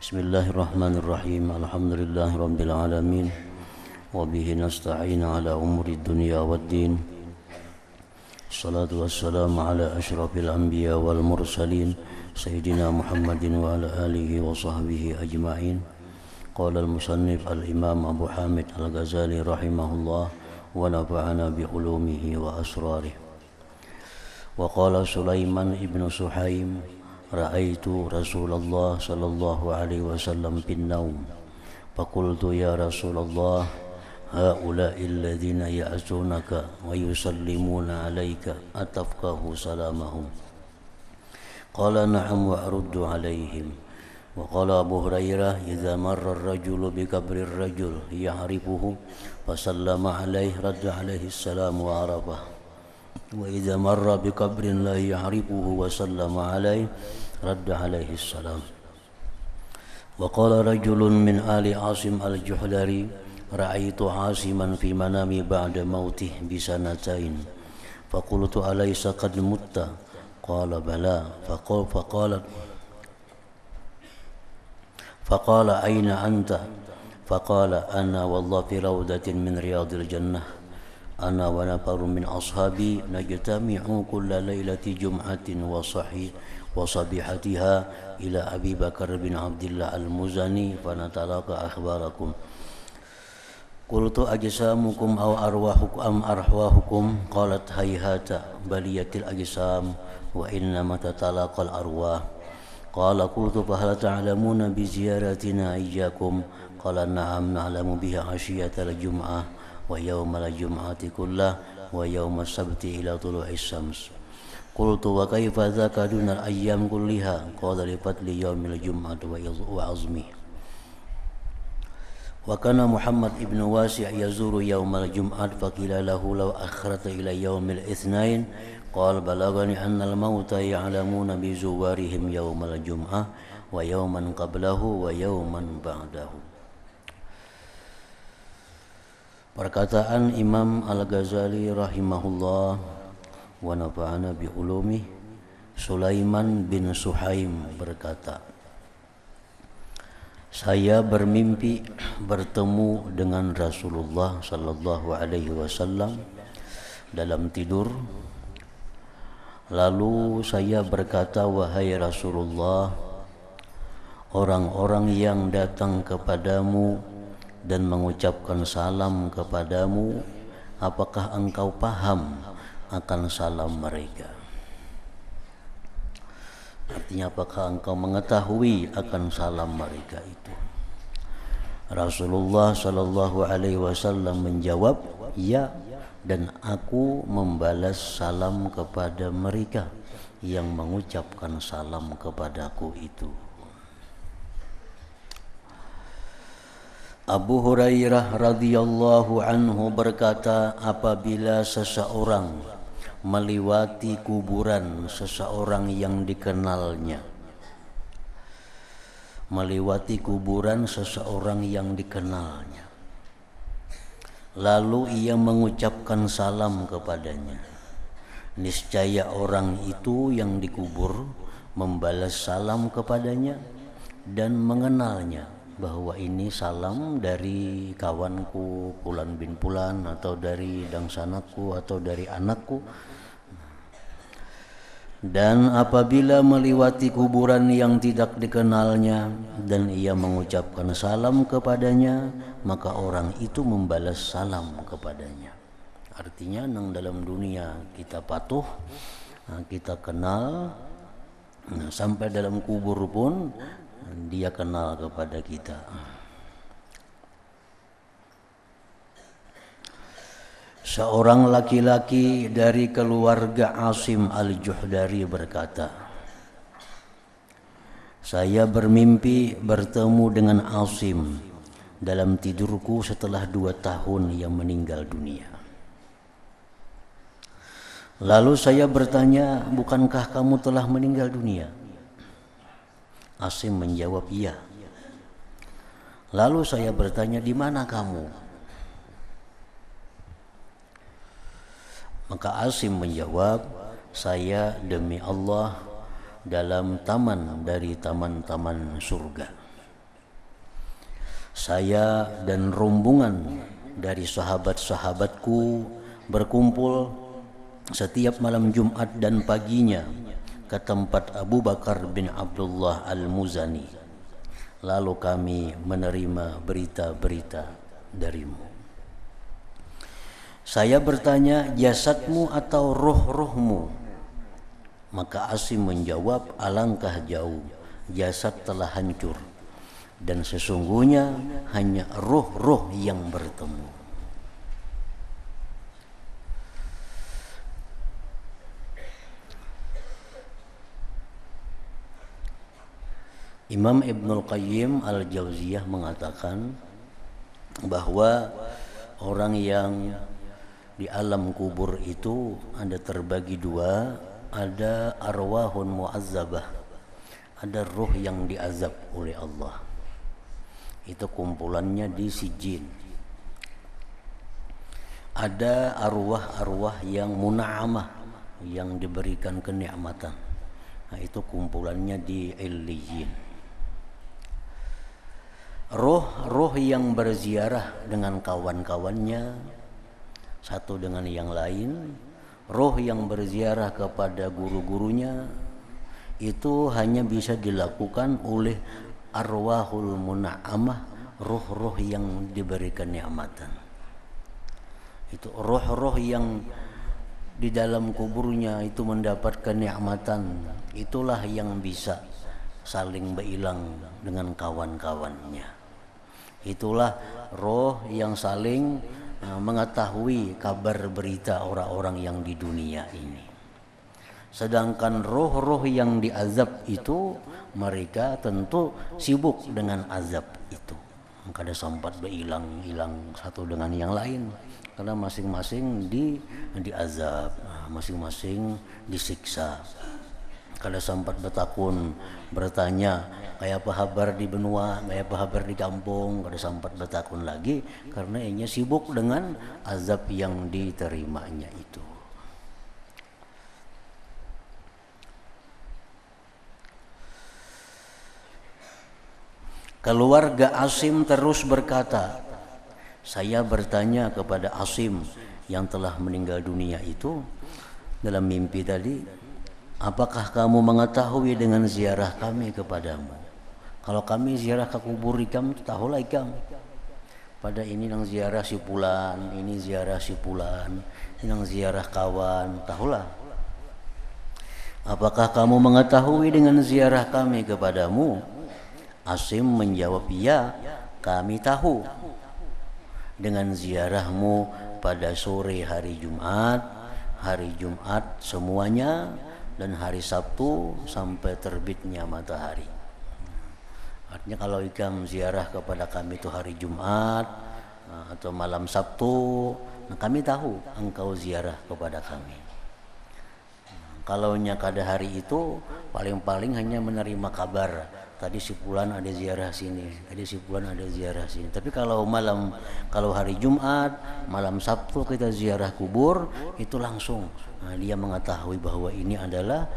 Bismillahirrahmanirrahim. Alhamdulillahirabbil alamin. Wa bihi nasta'in ala umuri dunya waddin. Salatu wassalamu ala asyrafil anbiya wal mursalin sayyidina Muhammadin wa ala alihi wa sahbihi ajma'in. Qala al-musannif al-imam Abu Hamid al-Ghazali rahimahullah wa nafa'ana bi ulumihi wa asrarih. Wa qala Sulaiman ibn Suhaim Ra'aitu Rasulullah sallallahu alaihi wasallam bin naum faqultu ya Rasulullah haula'i alladhina ya'zunaka wa yusallimuna 'alaika atafqahu salamahum qala na'am wa aruddu 'alaihim wa qala Abu Hurairah idza marra ar-rajulu bi qabri ar-rajul ya'rifuhu fa sallama 'alaihi radda 'alaihi as-salam wa arafahu wa idza marra bi qabrin la ya'rifuhu wa sallama 'alaihi radda 'alaihi assalam. Wa qala rajulun min ali Asim al-Juhdari ra'aitu Asiman fi manami ba'da mautih bi sanatain faqultu alaysa qad mutta qala bala faqala aina anta faqala ana wallahi fi rawdatin min riyadil jannah ana wa nafaru min ashabi najtami'u kulla lailati jum'atin wa sabihatiha ila Abi Bakar bin Abdullah al-Muzani fa natalaqa akhbarakum qultu ajsamukum aw arwahukum am arwahukum qalat hayhata baliyatil ajsam wa innama tatalaqal arwah qala qultu fa hal ta'lamuna bi ziyaratina iyyakum qala na'am na'lamu biha ashiyatal jum'ah wa yawmal jum'ati kullah wa yawmas sabti ila tulu'is syams qultu wa kaifa dzaka dunal ayyam kulliha qala li fadli yawmil jum'ati wa azmi wa kana Muhammad ibn Wasi' yazuru yawmal jum'at faqila lahu law akharta ila yawmil itsnain qala balagani anna al mauta ya'lamuna bi zuwarihim yawmal jum'ah wa yawman qablahu wa yawman ba'dahu. Perkataan Imam Al-Ghazali rahimahullah wa nafa'ana bi ulumi. Sulaiman bin Suhaim berkata, saya bermimpi bertemu dengan Rasulullah sallallahu alaihi wasallam dalam tidur. Lalu saya berkata, wahai Rasulullah, orang-orang yang datang kepadamu dan mengucapkan salam kepadamu, apakah engkau paham akan salam mereka? Artinya apakah engkau mengetahui akan salam mereka itu? Rasulullah sallallahu alaihi wasallam menjawab, ya, dan aku membalas salam kepada mereka yang mengucapkan salam kepadaku itu. Abu Hurairah radhiyallahu anhu berkata, apabila seseorang melewati kuburan seseorang yang dikenalnya, lalu ia mengucapkan salam kepadanya, niscaya orang itu yang dikubur membalas salam kepadanya dan mengenalnya bahwa ini salam dari kawanku Fulan bin Fulan, atau dari dangsanakku, atau dari anakku. Dan apabila melewati kuburan yang tidak dikenalnya dan ia mengucapkan salam kepadanya, maka orang itu membalas salam kepadanya. Artinya nang dalam dunia kita patuh, kita kenal, sampai dalam kubur pun dia kenal kepada kita. Seorang laki-laki dari keluarga Asim al-Juhdari berkata, saya bermimpi bertemu dengan Asim dalam tidurku setelah 2 tahun ia meninggal dunia. Lalu saya bertanya, bukankah kamu telah meninggal dunia? Asim menjawab, iya. Lalu saya bertanya, di mana kamu? Maka Asim menjawab, saya demi Allah dalam taman dari taman-taman surga. Saya dan rombongan dari sahabat-sahabatku berkumpul setiap malam Jumat dan paginya ke tempat Abu Bakar bin Abdullah Al-Muzani. Lalu kami menerima berita-berita darimu. Saya bertanya, jasadmu atau roh-rohmu? Maka Asim menjawab, alangkah jauh, jasad telah hancur dan sesungguhnya hanya roh-roh yang bertemu. Imam Ibnul Qayyim Al-Jauziyah mengatakan bahwa orang yang di alam kubur itu ada terbagi dua. Ada arwahun mu'azzabah, ada ruh yang diazab oleh Allah. Itu kumpulannya di Sijin. Ada arwah-arwah yang muna'amah, yang diberikan kenikmatan. Nah, itu kumpulannya di Illiyin. Roh-roh yang berziarah dengan kawan-kawannya, satu dengan yang lain. Roh yang berziarah kepada guru-gurunya itu hanya bisa dilakukan oleh arwahul muna'amah, roh-roh yang diberikan nikmatan. Itu roh-roh yang di dalam kuburnya itu mendapatkan nikmatan, itulah yang bisa saling berilang dengan kawan-kawannya. Itulah roh yang saling mengetahui kabar berita orang-orang yang di dunia ini. Sedangkan roh-roh yang diazab itu mereka tentu sibuk dengan azab itu. Kada sempat berhilang-hilang satu dengan yang lain karena masing-masing diazab, masing-masing disiksa. Kada sempat bertakun, bertanya kayak apa kabar di benua, kayak apa kabar di kampung, kada sempat bertakun lagi karena ia sibuk dengan azab yang diterimanya itu. Keluarga Asim terus berkata, saya bertanya kepada Asim yang telah meninggal dunia itu dalam mimpi tadi, apakah kamu mengetahui dengan ziarah kami kepadamu? Kalau kami ziarah ke kubur ikam, tahulah ikam. Pada ini nang ziarah si pulan, ini ziarah si pulan, ini nang ziarah kawan, tahulah. Apakah kamu mengetahui dengan ziarah kami kepadamu? Asim menjawab, ya, kami tahu. Dengan ziarahmu pada sore hari Jumat semuanya, dan hari Sabtu sampai terbitnya matahari. Artinya kalau ikam ziarah kepada kami itu hari Jumat atau malam Sabtu, nah kami tahu engkau ziarah kepada kami. Kalau kada hari itu paling-paling hanya menerima kabar, tadi si fulan ada ziarah sini, tadi si fulan ada ziarah sini. Tapi kalau hari Jumat, malam Sabtu kita ziarah kubur, itu langsung dia mengetahui bahwa ini adalah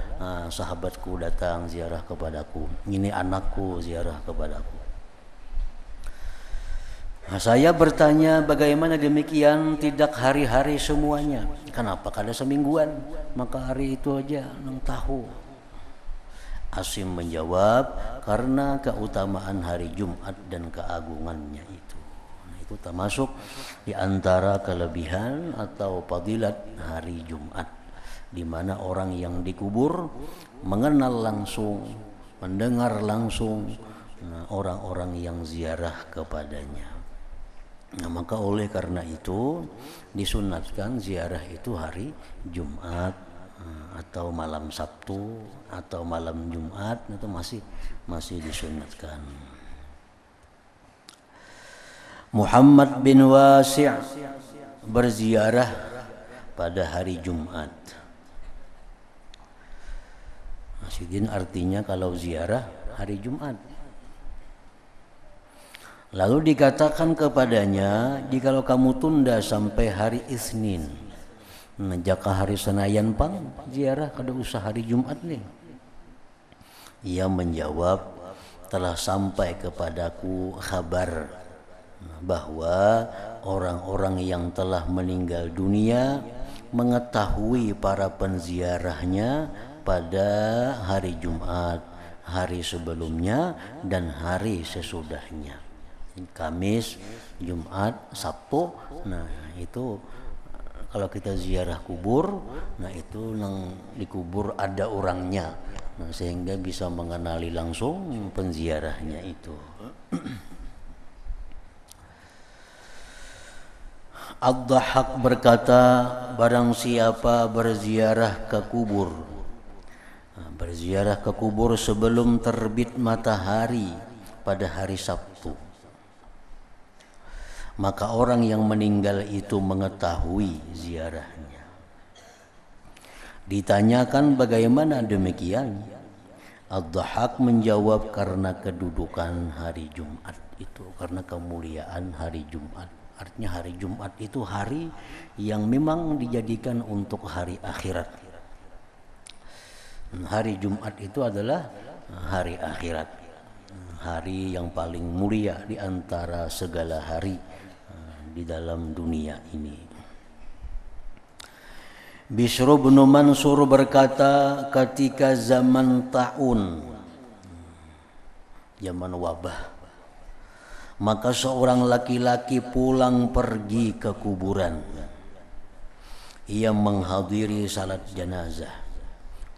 sahabatku datang ziarah kepadaku, ini anakku ziarah kepadaku. Nah, saya bertanya, bagaimana demikian tidak hari-hari semuanya? Kenapa kada semingguan? Maka hari itu aja nang tahu. Asim menjawab, karena keutamaan hari Jumat dan keagungannya itu. Nah, itu termasuk di antara kelebihan atau fadilat hari Jumat, di mana orang yang dikubur mengenal langsung, mendengar langsung orang-orang yang ziarah kepadanya. Nah, maka oleh karena itu disunatkan ziarah itu hari Jumat atau malam Sabtu atau malam Jumat, itu masih disunatkan. Muhammad bin Wasi' berziarah pada hari Jumat. Maksudin artinya kalau ziarah hari Jumat. Lalu dikatakan kepadanya, jikalau kamu tunda sampai hari Isnin, nah jaka hari Senayan pang ziarah kada usah hari Jumat nih. Ia menjawab, telah sampai kepadaku kabar bahwa orang-orang yang telah meninggal dunia mengetahui para penziarahnya pada hari Jumat, hari sebelumnya dan hari sesudahnya. Kamis, Jumat, Sabtu. Nah, itu kalau kita ziarah kubur, nah itu nang dikubur ada orangnya. Nah, sehingga bisa mengenali langsung penziarahnya itu. Ad-Dhahhak berkata, barang siapa berziarah ke kubur, berziarah ke kubur sebelum terbit matahari pada hari Sabtu, maka orang yang meninggal itu mengetahui ziarahnya. Ditanyakan bagaimana demikian, Ad-Dhahhak menjawab karena kedudukan hari Jumat itu, karena kemuliaan hari Jumat. Artinya hari Jumat itu hari yang memang dijadikan untuk hari akhirat. Hari Jumat itu adalah hari akhirat, hari yang paling mulia di antara segala hari di dalam dunia ini. Bishr bin Mansur berkata, ketika zaman ta'un, zaman wabah, maka seorang laki-laki pulang pergi ke kuburan. Ia menghadiri salat jenazah.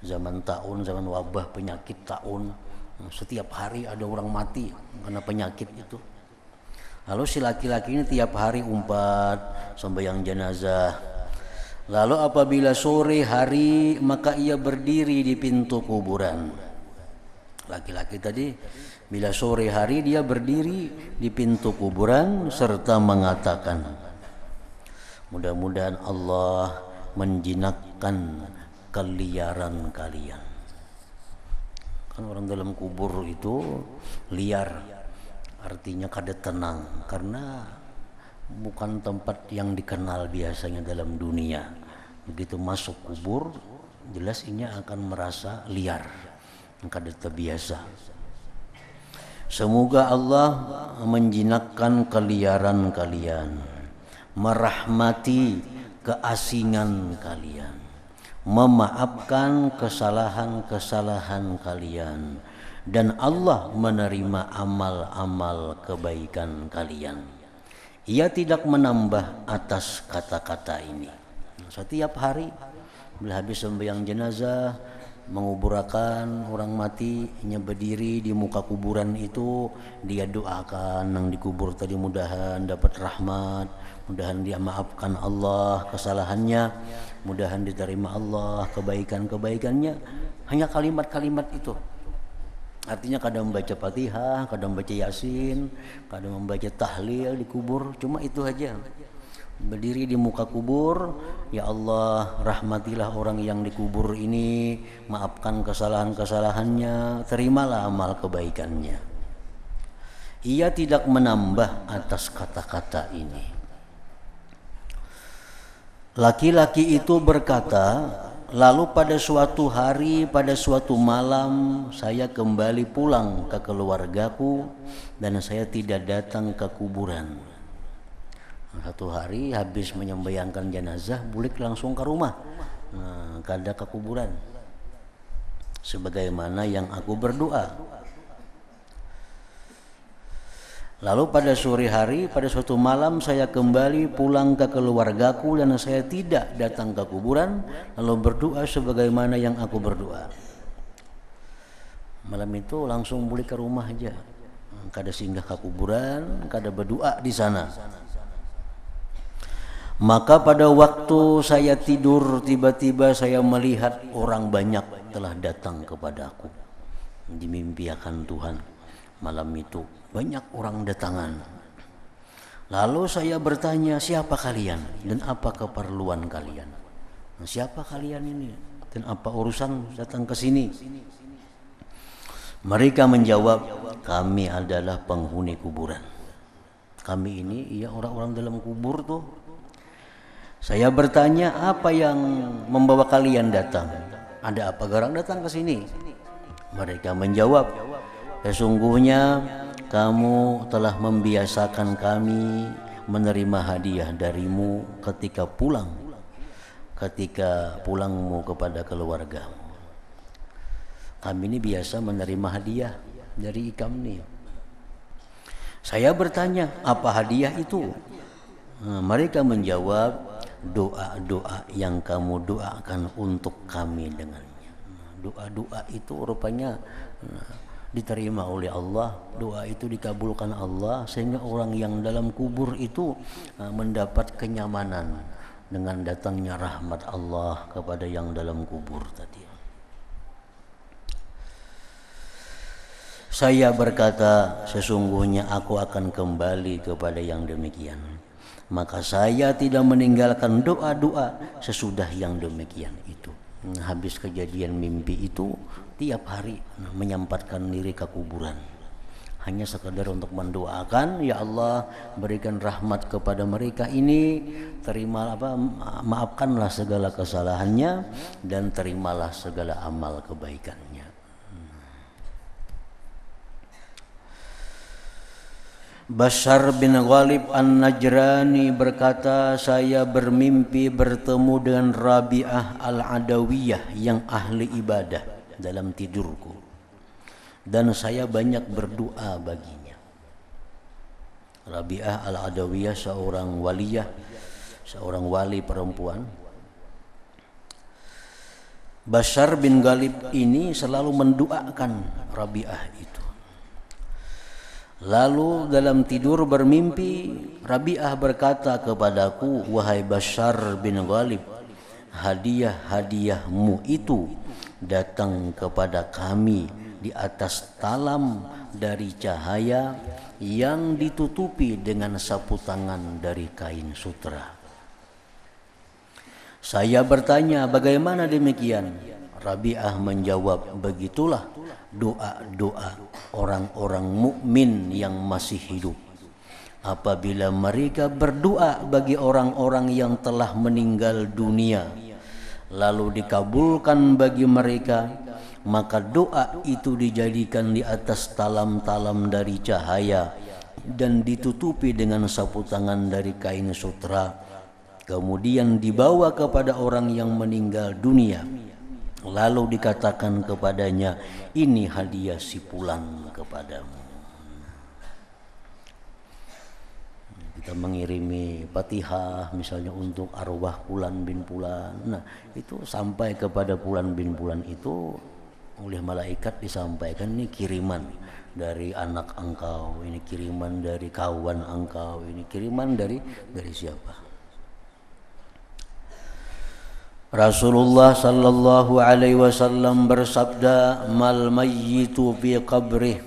Zaman ta'un, zaman wabah penyakit ta'un, setiap hari ada orang mati karena penyakit itu. Lalu si laki-laki ini tiap hari umpat sembahyang jenazah. Lalu apabila sore hari, maka ia berdiri di pintu kuburan. Laki-laki tadi bila sore hari dia berdiri di pintu kuburan serta mengatakan, mudah-mudahan Allah menjinakkan keliaran kalian. Kan orang dalam kubur itu liar, artinya kada tenang, karena bukan tempat yang dikenal biasanya dalam dunia. Begitu masuk kubur, jelas ini akan merasa liar, kada terbiasa. Semoga Allah menjinakkan keliaran kalian, merahmati keasingan kalian, memaafkan kesalahan-kesalahan kalian, dan Allah menerima amal-amal kebaikan kalian. Ia tidak menambah atas kata-kata ini. Setiap hari bila habis sembahyang jenazah, menguburakan orang mati, nya berdiri di muka kuburan itu, dia doakan yang dikubur tadi mudahan dapat rahmat, mudahan dia maafkan Allah kesalahannya, mudahan diterima Allah kebaikan-kebaikannya. Hanya kalimat-kalimat itu. Artinya kadang membaca Fatihah, kadang membaca Yasin, kadang membaca tahlil di kubur, cuma itu aja. Berdiri di muka kubur, ya Allah rahmatilah orang yang dikubur ini, maafkan kesalahan-kesalahannya, terimalah amal kebaikannya. Ia tidak menambah atas kata-kata ini. Laki-laki itu berkata, lalu pada suatu hari, pada suatu malam, saya kembali pulang ke keluargaku dan saya tidak datang ke kuburan. Satu hari habis menyembayangkan jenazah, bulik langsung ke rumah, kada ke kuburan, sebagaimana yang aku berdoa. Lalu pada sore hari, pada suatu malam, saya kembali pulang ke keluargaku dan saya tidak datang ke kuburan, lalu berdoa sebagaimana yang aku berdoa. Malam itu langsung bulik ke rumah aja, kada singgah ke kuburan, kada berdoa di sana. Maka pada waktu saya tidur, tiba-tiba saya melihat orang banyak telah datang kepadaku. Dimimpiakan Tuhan malam itu, banyak orang datangan. Lalu saya bertanya, siapa kalian dan apa keperluan kalian? Nah, siapa kalian ini dan apa urusan datang ke sini? Mereka menjawab, kami adalah penghuni kuburan. Kami ini iya orang-orang dalam kubur tuh. Saya bertanya, apa yang membawa kalian datang? Ada apa garang datang ke sini? Mereka menjawab, sesungguhnya kamu telah membiasakan kami menerima hadiah darimu ketika pulangmu kepada keluargamu. Kami ini biasa menerima hadiah dari ikam nih. Saya bertanya, apa hadiah itu? Mereka menjawab, doa-doa yang kamu doakan untuk kami dengannya. Doa-doa itu rupanya diterima oleh Allah, doa itu dikabulkan Allah, sehingga orang yang dalam kubur itu mendapat kenyamanan dengan datangnya rahmat Allah kepada yang dalam kubur tadi. Saya berkata, sesungguhnya aku akan kembali kepada yang demikian. Maka saya tidak meninggalkan doa-doa sesudah yang demikian itu. Habis kejadian mimpi itu, tiap hari menyempatkan diri ke kuburan. Hanya sekadar untuk mendoakan, ya Allah berikan rahmat kepada mereka ini, maafkanlah segala kesalahannya dan terimalah segala amal kebaikannya. Bashar bin Ghalib An-Najrani berkata, saya bermimpi bertemu dengan Rabi'ah Al-Adawiyah yang ahli ibadah dalam tidurku, dan saya banyak berdoa baginya. Rabi'ah Al-Adawiyah seorang waliyah, seorang wali perempuan. Bashar bin Ghalib ini selalu mendoakan Rabi'ah itu. Lalu dalam tidur bermimpi, Rabi'ah berkata kepadaku, wahai Bashar bin Ghalib, hadiah-hadiahmu itu datang kepada kami di atas talam dari cahaya yang ditutupi dengan sapu tangan dari kain sutra. Saya bertanya, bagaimana demikian? Rabi'ah menjawab, begitulah doa-doa orang-orang mukmin yang masih hidup. Apabila mereka berdoa bagi orang-orang yang telah meninggal dunia, lalu dikabulkan bagi mereka, maka doa itu dijadikan di atas talam-talam dari cahaya dan ditutupi dengan sapu tangan dari kain sutra, kemudian dibawa kepada orang yang meninggal dunia. Lalu dikatakan kepadanya, ini hadiah si Fulan kepadamu. Kita mengirimi Fatihah misalnya untuk arwah Fulan bin Fulan. Nah, itu sampai kepada Fulan bin Fulan itu oleh malaikat disampaikan, ini kiriman dari anak engkau, ini kiriman dari kawan engkau, ini kiriman dari siapa? Rasulullah sallallahu alaihi wasallam bersabda, mal mayyitu fi qabrih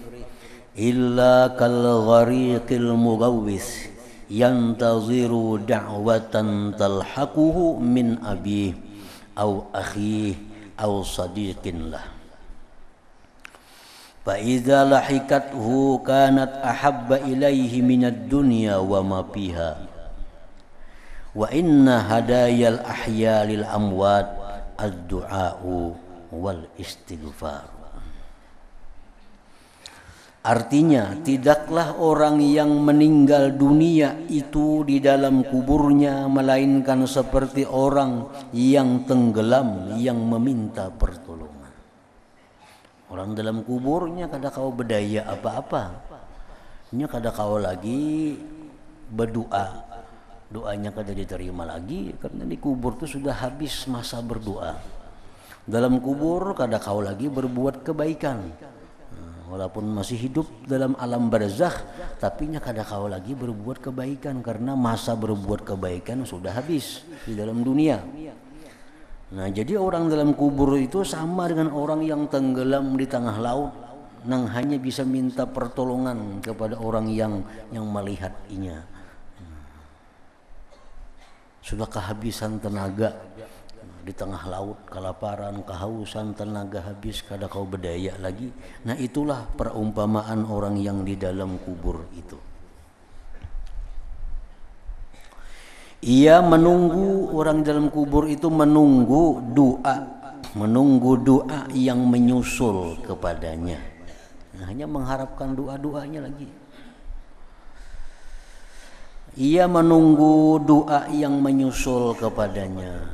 illa kal ghariqil mughawwis yantaziru da'watan talhaquhu min abih aw akhihi aw sadiqin lah. Fa idza lahikathu kanat ahabba ilaihi minad dunya wa ma fiha. Wa inna hadayal ahya lil amwat ad-du'a'u wal istighfar. Artinya, tidaklah orang yang meninggal dunia itu di dalam kuburnya melainkan seperti orang yang tenggelam yang meminta pertolongan. Orang dalam kuburnya kada kau berdaya apa-apa, nya kada kau lagi berdoa, doanya kada diterima lagi karena di kubur itu sudah habis masa berdoa. Dalam kubur kada kau lagi berbuat kebaikan, walaupun masih hidup dalam alam barzakh, tapi nya kada kau lagi berbuat kebaikan karena masa berbuat kebaikan sudah habis di dalam dunia. Nah, jadi orang dalam kubur itu sama dengan orang yang tenggelam di tengah laut, yang hanya bisa minta pertolongan kepada orang yang melihatnya. Sudah kehabisan tenaga di tengah laut, kelaparan, kehausan, tenaga habis, kada kau berdaya lagi. Nah, itulah perumpamaan orang yang di dalam kubur itu. Ia menunggu, orang dalam kubur itu menunggu doa yang menyusul kepadanya. hanya mengharapkan doa-doanya lagi. Ia menunggu doa yang menyusul kepadanya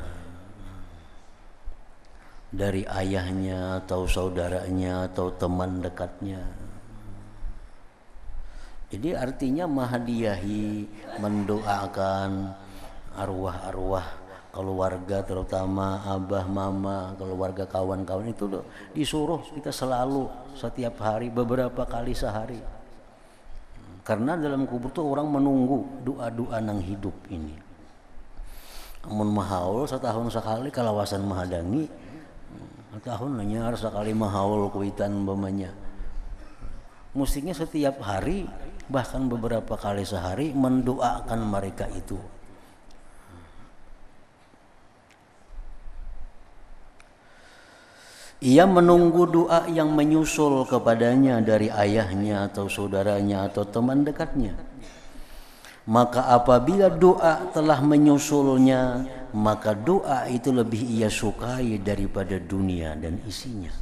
dari ayahnya atau saudaranya atau teman dekatnya. Jadi artinya menghadiahi, mendoakan arwah-arwah keluarga, terutama abah, mama, keluarga, kawan-kawan itu loh, disuruh kita selalu setiap hari, beberapa kali sehari. Karena dalam kubur tuh orang menunggu doa-doa nang hidup ini. Amun mahaul setahun sekali kalawasan mahadangi, setahun hanya harus sekali mahaul kuitan umpamanya. Mestinya setiap hari, bahkan beberapa kali sehari mendoakan mereka itu. Ia menunggu doa yang menyusul kepadanya dari ayahnya atau saudaranya atau teman dekatnya. Maka apabila doa telah menyusulnya, maka doa itu lebih ia sukai daripada dunia dan isinya.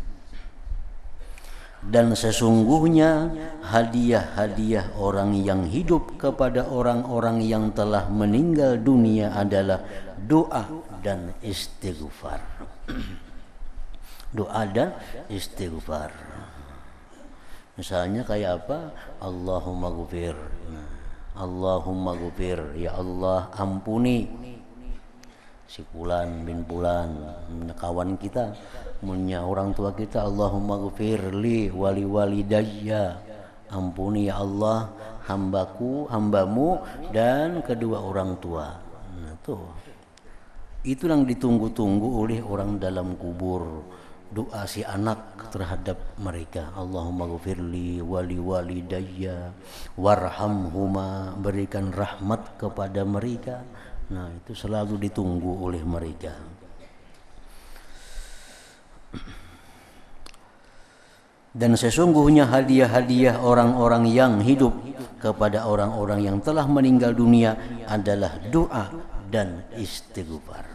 Dan sesungguhnya hadiah-hadiah orang yang hidup kepada orang-orang yang telah meninggal dunia adalah doa dan istighfar. Doa dan istighfar. Misalnya kayak apa? Allahumma ghufir. Allahumma ghufir, ya Allah ampuni si Fulan bin Fulan, kawan kita, punya orang tua kita. Allahumma ghufir li wali walidayya, ampuni ya Allah hambaku, hambamu dan kedua orang tua. Nah tuh, itu yang ditunggu-tunggu oleh orang dalam kubur, doa si anak terhadap mereka. Allahumma ghufirli wali walidayya warhamhuma, berikan rahmat kepada mereka. Nah itu selalu ditunggu oleh mereka. Dan sesungguhnya hadiah-hadiah orang-orang yang hidup kepada orang-orang yang telah meninggal dunia adalah doa dan istighfar.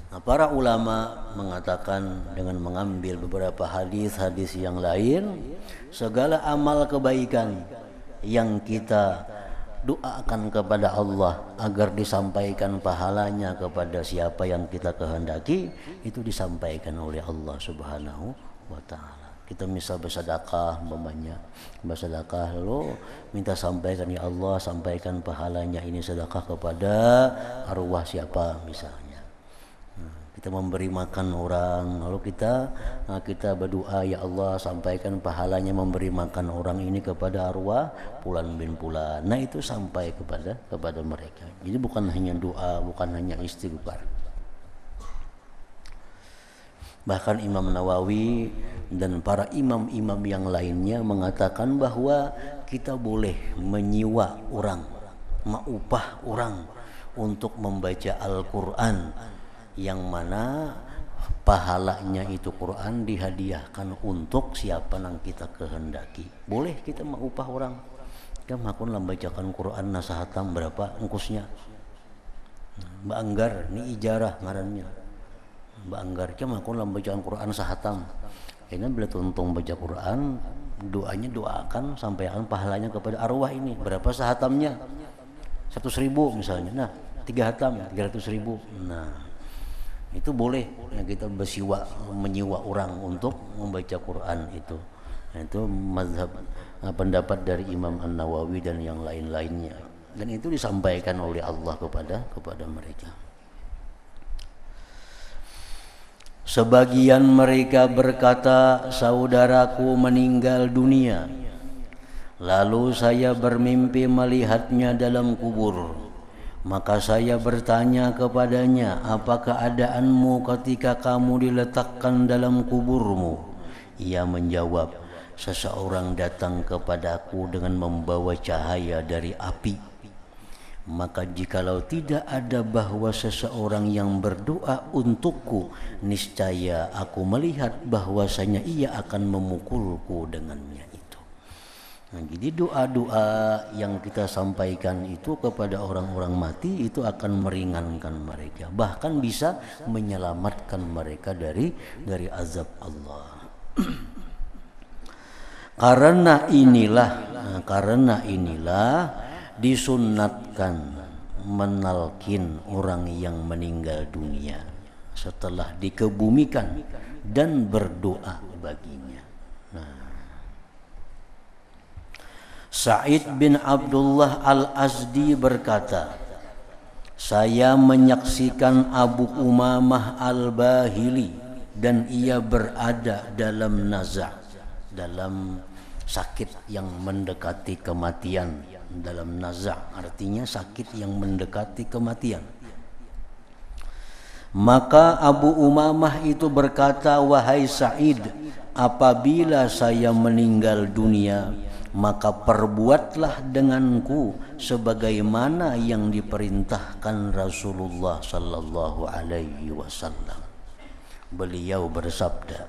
Nah, para ulama mengatakan dengan mengambil beberapa hadis-hadis yang lain, segala amal kebaikan yang kita doakan kepada Allah agar disampaikan pahalanya kepada siapa yang kita kehendaki, itu disampaikan oleh Allah Subhanahu wa ta'ala. Kita misal bersedekah, umpamanya bersedekah lalu minta sampaikan, ya Allah sampaikan pahalanya ini sedekah kepada arwah siapa misalnya. Kita memberi makan orang, lalu kita berdoa, ya Allah sampaikan pahalanya memberi makan orang ini kepada arwah Fulan bin Fulan. Nah itu sampai kepada mereka. Jadi bukan hanya doa, bukan hanya istighfar. Bahkan Imam Nawawi dan para imam-imam yang lainnya mengatakan bahwa kita boleh menyewa orang, mengupah orang untuk membaca Al-Quran, yang mana pahalanya itu Quran dihadiahkan untuk siapa yang kita kehendaki. Boleh kita mengupah orang. Kita makun membacakan Quran nasahatam berapa engkusnya. Mbak Anggar, ini ijarah ngarannya. Mbak Anggar kita makun membacakan Quran sahatam. Ini bila tuntung baca Quran, doanya doakan sampaikan pahalanya kepada arwah ini. Berapa sahatamnya? 100.000 misalnya. Nah, 3 hatam 300.000. Nah, itu boleh ya, kita menyewa orang untuk membaca Quran itu. Nah, itu mazhab pendapat dari Imam An-Nawawi dan yang lain-lainnya. Dan itu disampaikan oleh Allah kepada mereka. Sebagian mereka berkata, saudaraku meninggal dunia, lalu saya bermimpi melihatnya dalam kubur. Maka saya bertanya kepadanya, apa keadaanmu ketika kamu diletakkan dalam kuburmu? Ia menjawab, seseorang datang kepadaku dengan membawa cahaya dari api. Maka jikalau tidak ada bahwa seseorang yang berdoa untukku, niscaya aku melihat bahwasanya ia akan memukulku dengannya. Nah, jadi doa-doa yang kita sampaikan itu kepada orang-orang mati itu akan meringankan mereka, bahkan bisa menyelamatkan mereka dari azab Allah. Karena inilah disunnatkan menalkin orang yang meninggal dunia setelah dikebumikan dan berdoa baginya. Sa'id bin Abdullah Al-Azdi berkata, saya menyaksikan Abu Umamah Al-Bahili dan ia berada dalam nazar, dalam sakit yang mendekati kematian. Dalam nazar artinya sakit yang mendekati kematian. Maka Abu Umamah itu berkata, wahai Sa'id, apabila saya meninggal dunia, maka perbuatlah denganku sebagaimana yang diperintahkan Rasulullah sallallahu alaihi wasallam. Beliau bersabda,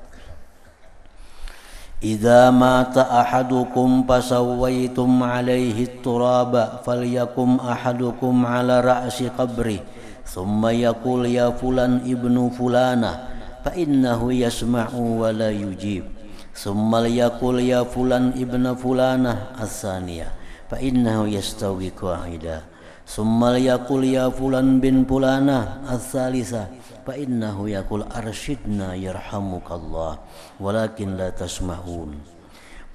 idza mata ahadukum fasawaitum alaihi turaba falyakum ahadukum ala ra'si qabri thumma yaqul ya fulan ibnu fulana fa innahu yasma'u wa la yujib. Summal yaqul ya fulan ibna fulanah as-saniyah fa innahu yastawi qa'ida. Summal yaqul ya fulan bin fulanah as-salisah fa innahu yaqul arsyidna yarhamukallah walakin la tasma'un.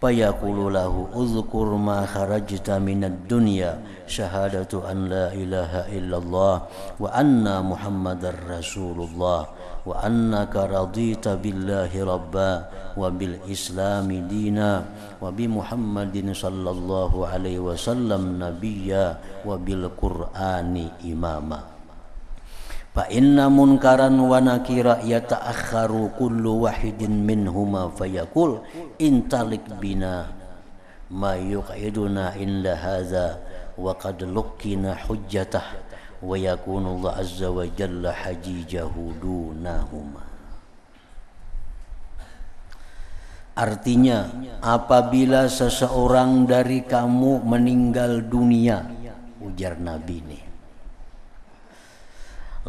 Fa yaqulu lahu uzkur ma kharajta minad dunya syahadatu an la ilaha illallah wa anna muhammadar rasulullah wa annaka radita billahi rabba wa bil islami dina wa bi muhammadin sallallahu alaihi wasallam nabiyya wa bil qur'ani imama. Fa inna munkaran wa nakira yata'akharu kullu wahidin minhuma fayaqul intalik bina ma yuqiduna inda hadza wa qad luqina hujjatah wa yakunu Allah azza wa jalla hajijahu dunahuma. Artinya, apabila seseorang dari kamu meninggal dunia, ujar Nabi nih,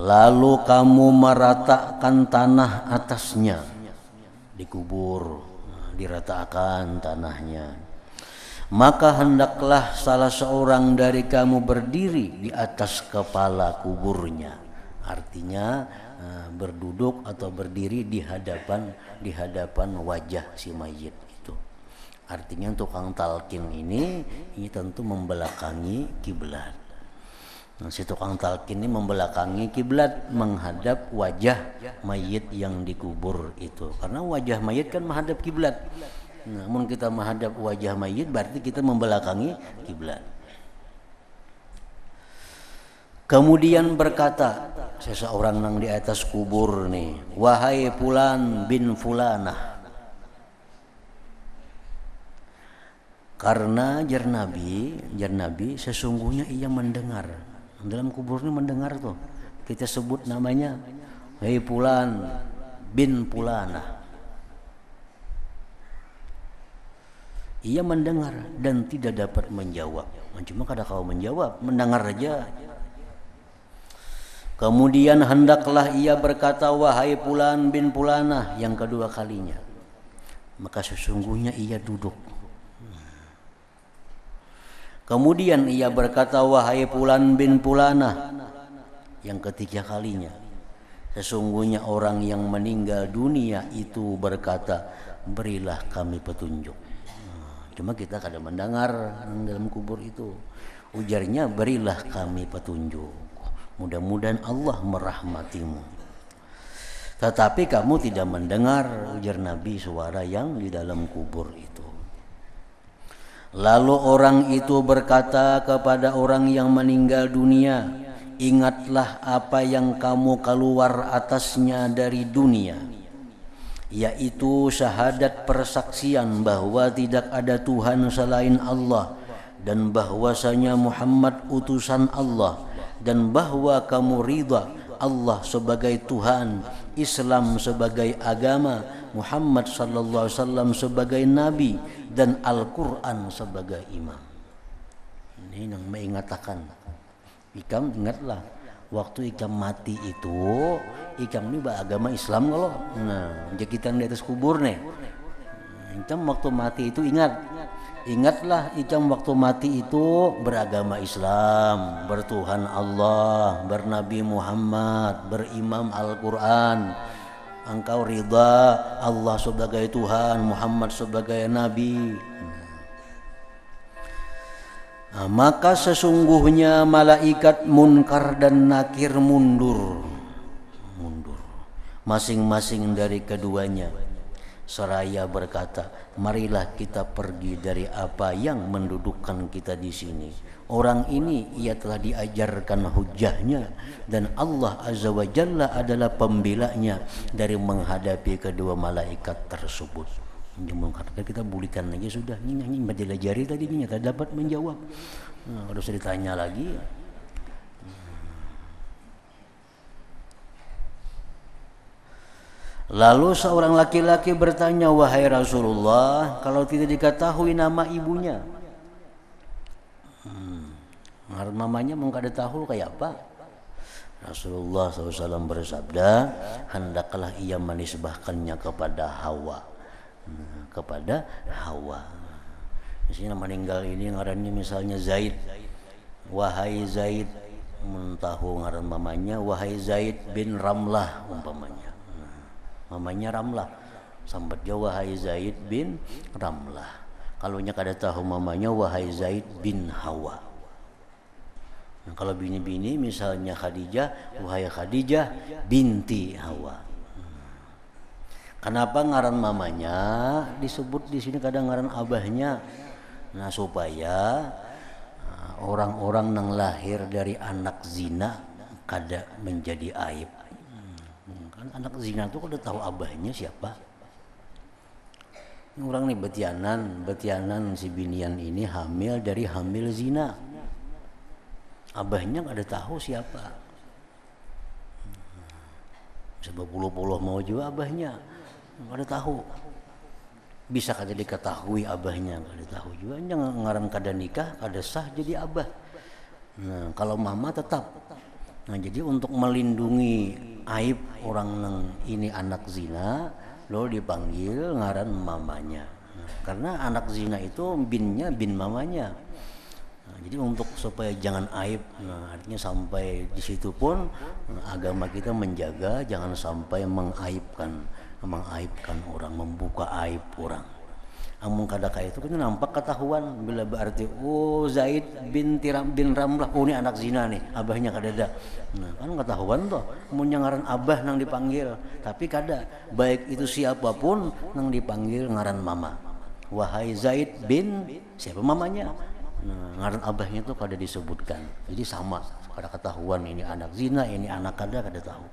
lalu kamu meratakan tanah atasnya, dikubur, diratakan tanahnya, maka hendaklah salah seorang dari kamu berdiri di atas kepala kuburnya. Artinya berduduk atau berdiri di hadapan wajah si mayit itu. Artinya tukang talqin ini tentu membelakangi kiblat. Si tukang talqin ini membelakangi kiblat, menghadap wajah mayit yang dikubur itu. Karena wajah mayit kan menghadap kiblat. Namun kita menghadap wajah mayit berarti kita membelakangi kiblat. Kemudian berkata seseorang nang di atas kubur nih, wahai fulan bin fulanah. Karena jar Nabi sesungguhnya ia mendengar. Dalam kubur ini mendengar tuh. Kita sebut namanya wahai fulan bin fulanah. Ia mendengar dan tidak dapat menjawab. Cuma kada kau menjawab, mendengar aja. Kemudian hendaklah ia berkata, wahai fulan bin fulanah, yang kedua kalinya. Maka sesungguhnya ia duduk. Kemudian ia berkata, wahai fulan bin fulanah, yang ketiga kalinya. Sesungguhnya orang yang meninggal dunia itu berkata, berilah kami petunjuk. Cuma kita kadang mendengar dalam kubur itu. Ujarnya, berilah kami petunjuk. Mudah-mudahan Allah merahmatimu. Tetapi kamu tidak mendengar, ujar Nabi, suara yang di dalam kubur itu. Lalu orang itu berkata kepada orang yang meninggal dunia, ingatlah apa yang kamu keluar atasnya dari dunia, yaitu syahadat persaksian bahwa tidak ada Tuhan selain Allah dan bahwasanya Muhammad utusan Allah, dan bahwa kamu ridha Allah sebagai Tuhan, Islam sebagai agama, Muhammad sallallahu alaihi wasallam sebagai nabi, dan Al-Qur'an sebagai imam. Ini yang mengatakan, ikam ingatlah waktu ikam mati itu, ikam ini beragama Islam kalau. Nah, jadi kita di atas kubur nih. Icam waktu mati itu ingatlah icam waktu mati itu beragama Islam, bertuhan Allah, bernabi Muhammad, berimam Al-Quran. Engkau ridha Allah sebagai Tuhan, Muhammad sebagai Nabi. Nah, maka sesungguhnya malaikat Munkar dan Nakir mundur masing-masing dari keduanya, seraya berkata, marilah kita pergi dari apa yang mendudukkan kita di sini. Orang ini ia telah diajarkan hujahnya dan Allah Azza wa Jalla adalah pembelanya dari menghadapi kedua malaikat tersebut. Dia mengatakan kita bulikan lagi sudah, ini menjelajari tadinya tak dapat menjawab. Nah, harus ditanya lagi. Lalu seorang laki-laki bertanya, wahai Rasulullah, kalau tidak diketahui nama ibunya, mamanya mau kada tahu kayak apa? Rasulullah SAW bersabda, hendaklah ia menisbahkannya kepada Hawa. Misalnya meninggal ini ngarannya misalnya Zaid, wahai Zaid, mentahu ngaran mamanya, wahai Zaid bin Ramlah umpamanya. Mamanya Ramlah, sambat dia wahai Zaid bin Ramlah. Kalau nya kada tahu mamanya, wahai Zaid bin Hawa. Nah, kalau bini-bini misalnya Khadijah, wahai Khadijah binti Hawa. Kenapa ngaran mamanya disebut di sini, kadang ngaran abahnya? Nah, supaya orang-orang yang lahir dari anak zina kada menjadi aib. Kan anak zina itu udah tahu abahnya siapa. Orang nih betianan si binian ini hamil dari hamil zina. Abahnya ada tahu siapa. Sebab puluh mau juga abahnya ada tahu. Bisa kada diketahui abahnya, kada tahu juga. Jangan ngaran kada nikah, kada sah jadi abah. Nah, kalau mama tetap. Nah, jadi untuk melindungi aib orang yang ini anak zina, lo dipanggil ngaran mamanya. Nah, karena anak zina itu binnya bin mamanya. Nah, jadi untuk supaya jangan aib, nah, artinya sampai di situ pun agama kita menjaga jangan sampai mengaibkan orang, membuka aib orang. Amun kadaka itu kan nampak ketahuan bila berarti Zaid bin Ramlah, ini anak zina nih, abahnya kadada. Nah, kan ketahuan toh, mun ngaran abah nang dipanggil, tapi kada baik itu siapapun nang dipanggil ngaran mama. Wahai Zaid bin siapa mamanya? Nah, ngaran abahnya tuh kada disebutkan. Jadi sama, kada ketahuan ini anak zina, ini anak kada tahu.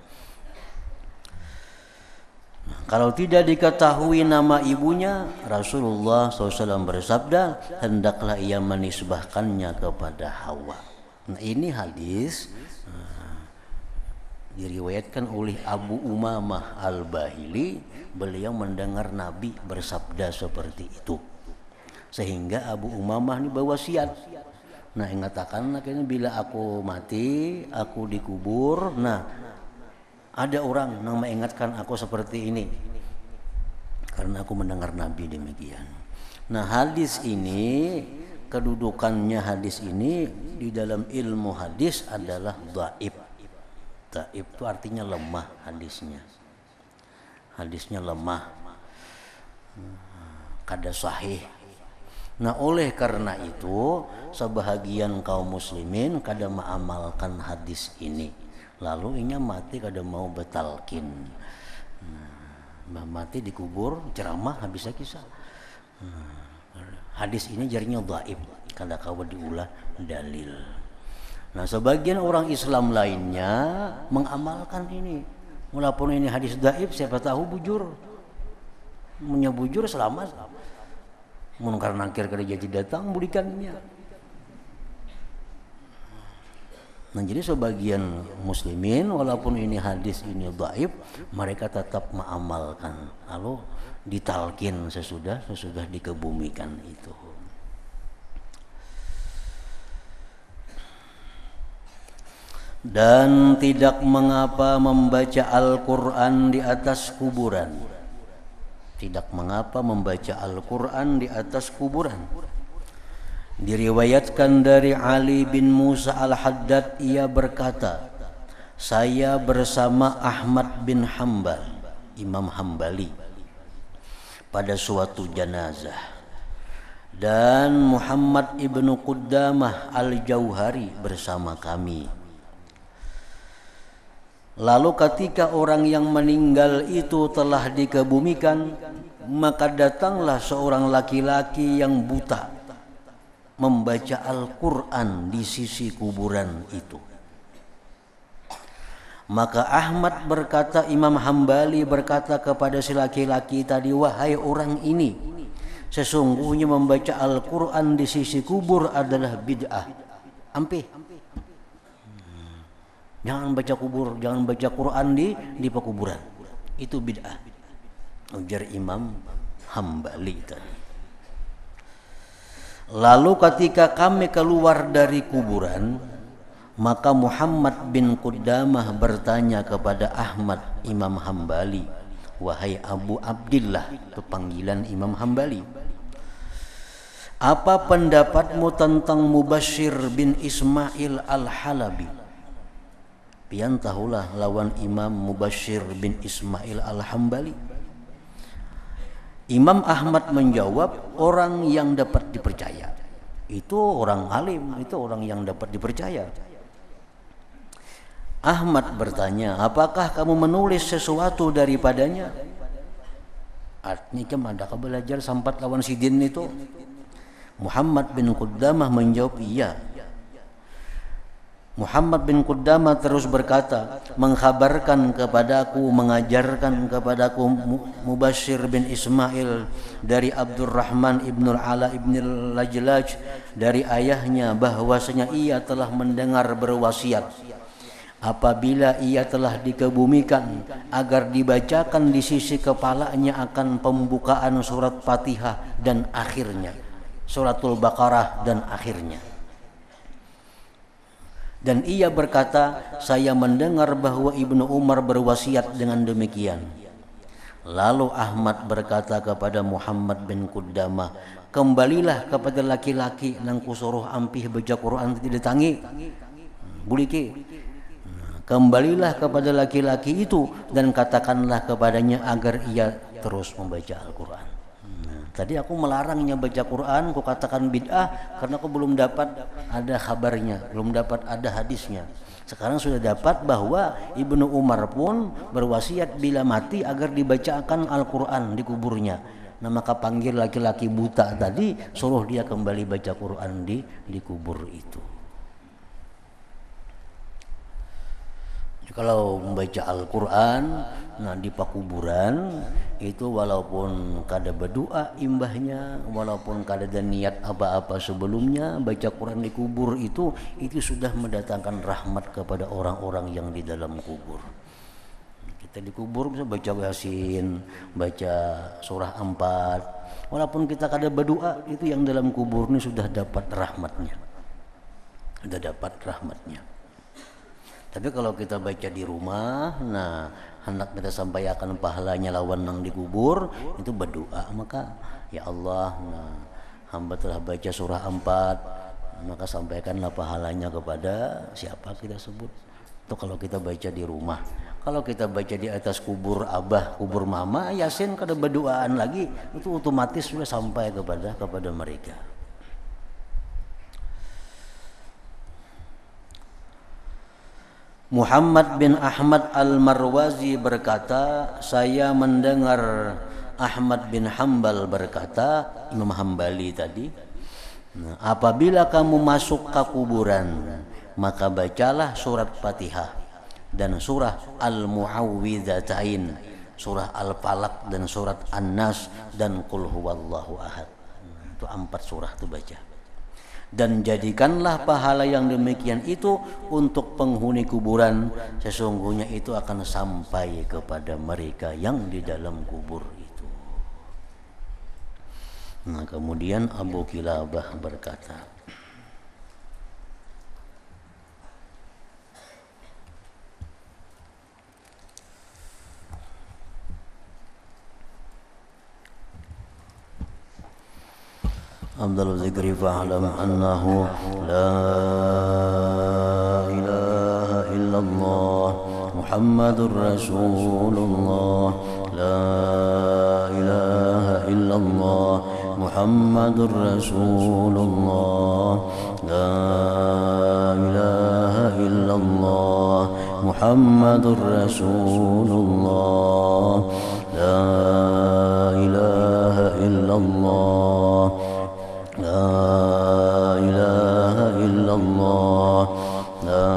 Kalau tidak diketahui nama ibunya, Rasulullah SAW bersabda, hendaklah ia menisbahkannya kepada Hawa. Nah, ini hadis diriwayatkan oleh Abu Umamah Al-Bahili. Beliau mendengar Nabi bersabda seperti itu, sehingga Abu Umamah ini berwasiat. Nah, mengatakan akhirnya bila aku mati, aku dikubur. Nah, ada orang yang mengingatkan aku seperti ini karena aku mendengar Nabi demikian. Nah, hadis ini, kedudukannya hadis ini di dalam ilmu hadis adalah dhaif. Dhaif itu artinya lemah hadisnya. Hadisnya lemah, kada sahih. Nah, oleh karena itu sebahagian kaum muslimin kada mengamalkan hadis ini. Lalu inya mati kada mau betalkin. Mati dikubur, ceramah habis kisah. Hadis ini jarinya dhaif, kada kawa diulah dalil. Nah, sebagian orang Islam lainnya mengamalkan ini. Walaupun ini hadis dhaif, siapa tahu bujur. Munya bujur selamat. Munkar nakir kada jadi datang bulikannya. Nah, jadi sebagian muslimin walaupun ini hadis ini dhaif, mereka tetap mengamalkan, lalu ditalkin sesudah dikebumikan itu. Dan tidak mengapa membaca Al-Quran di atas kuburan. Tidak mengapa membaca Al-Quran di atas kuburan. Diriwayatkan dari Ali bin Musa Al-Haddad, ia berkata, saya bersama Ahmad bin Hanbal, Imam Hambali, pada suatu jenazah, dan Muhammad ibnu Qudamah Al-Jauhari bersama kami. Lalu ketika orang yang meninggal itu telah dikebumikan, maka datanglah seorang laki-laki yang buta membaca Al-Quran di sisi kuburan itu. Maka Ahmad berkata, Imam Hambali berkata kepada si laki-laki tadi, wahai orang ini, sesungguhnya membaca Al-Quran di sisi kubur adalah bid'ah. Ampih. Jangan baca kubur, jangan baca Quran di pekuburan. Itu bid'ah. Ujar Imam Hambali tadi. Lalu ketika kami keluar dari kuburan, maka Muhammad bin Qudamah bertanya kepada Ahmad Imam Hambali, wahai Abu Abdillah, itu panggilan Imam Hambali, apa pendapatmu tentang Mubashir bin Ismail Al-Halabi? Pian tahulah lawan Imam Mubashir bin Ismail Al-Hambali. Imam Ahmad menjawab, orang yang dapat dipercaya. Itu orang alim, itu orang yang dapat dipercaya. Ahmad bertanya, apakah kamu menulis sesuatu daripadanya? Artinya kemana belajar sampat lawan sidin itu? Muhammad bin Qudamah menjawab, iya. Muhammad bin Qudamah terus berkata, mengkhabarkan kepadaku, mengajarkan kepadaku Mubashir bin Ismail dari Abdurrahman ibn Ala ibn Lajlaj dari ayahnya bahwasanya ia telah mendengar berwasiat apabila ia telah dikebumikan agar dibacakan di sisi kepalanya akan pembukaan surat Fatihah dan akhirnya, suratul Baqarah dan akhirnya. Dan ia berkata, saya mendengar bahwa Ibnu Umar berwasiat dengan demikian. Lalu Ahmad berkata kepada Muhammad bin Qudamah, kembalilah kepada laki-laki nang kusuruh ampih baca Quran tidak ditangi. Buliki. Kembalilah kepada laki-laki itu dan katakanlah kepadanya agar ia terus membaca Al-Quran. Tadi aku melarangnya baca Quran, aku katakan bid'ah karena aku belum dapat ada kabarnya, belum dapat ada hadisnya. Sekarang sudah dapat bahwa Ibnu Umar pun berwasiat bila mati agar dibacakan Al-Quran di kuburnya. Nah, maka panggil laki-laki buta tadi, suruh dia kembali baca Quran di kubur itu. Kalau membaca Al-Quran, nah di pakuburan itu walaupun kada berdoa imbahnya, walaupun kada ada niat apa-apa sebelumnya, baca Quran di kubur itu sudah mendatangkan rahmat kepada orang-orang yang di dalam kubur. Kita di kubur bisa baca Yasin, baca surah 4, walaupun kita kada berdoa, itu yang dalam kubur ini sudah dapat rahmatnya, sudah dapat rahmatnya. Tapi kalau kita baca di rumah, nah hendak kita sampaikan pahalanya lawan nang dikubur, itu berdoa, maka ya Allah, nah, hamba telah baca surah 4, maka sampaikanlah pahalanya kepada siapa kita sebut. Itu kalau kita baca di rumah. Kalau kita baca di atas kubur abah, kubur mama, Yasin kada berdoaan lagi, itu otomatis sudah sampai kepada mereka. Muhammad bin Ahmad Al-Marwazi berkata, saya mendengar Ahmad bin Hanbal berkata, Imam Hambali tadi, nah, apabila kamu masuk ke kuburan, maka bacalah surat Fatihah dan surah Al-Mu'awwidzatain, surah Al-Falaq dan surat An-Nas dan Qul Huwallahu Ahad. Itu 4 surah itu baca. Dan jadikanlah pahala yang demikian itu untuk penghuni kuburan, sesungguhnya itu akan sampai kepada mereka yang di dalam kubur itu. Nah, kemudian Abu Kilabah berkata, أفضل الذكر فاعلم أنه لا إله إلا الله محمد رسول الله لا إله إلا الله محمد رسول الله لا إله إلا الله محمد رسول الله لا إله إلا الله لا إله إلا الله لا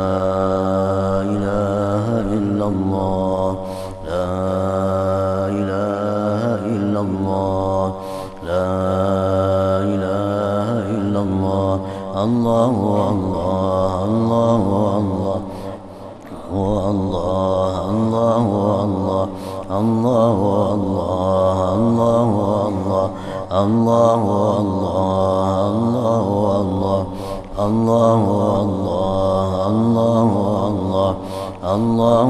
إله إلا الله لا إله إلا الله لا إله إلا الله الله الله الله الله الله الله الله الله الله الله الله الله الله الله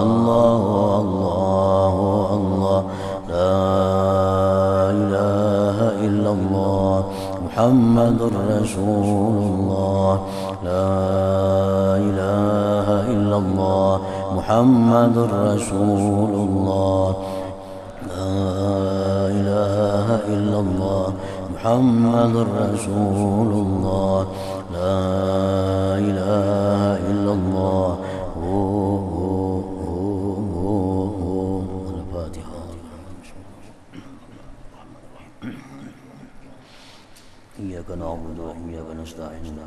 الله الله الله لا إله إلا الله محمد رسول الله لا إله إلا الله محمد رسول الله لا إله إلا الله محمد رسول الله لا إله إلا الله الفاتحة. إياك نعبد وإياك نستعين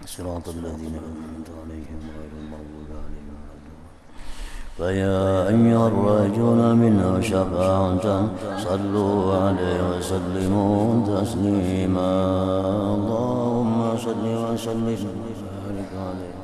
صراط الذين أنعمت عليهم غير المغضوب عليهم. فيا أيها الراجون منه شفاعة صلوا عليه وسلموا تسليما. اللهم صل وسلم وبارك عليه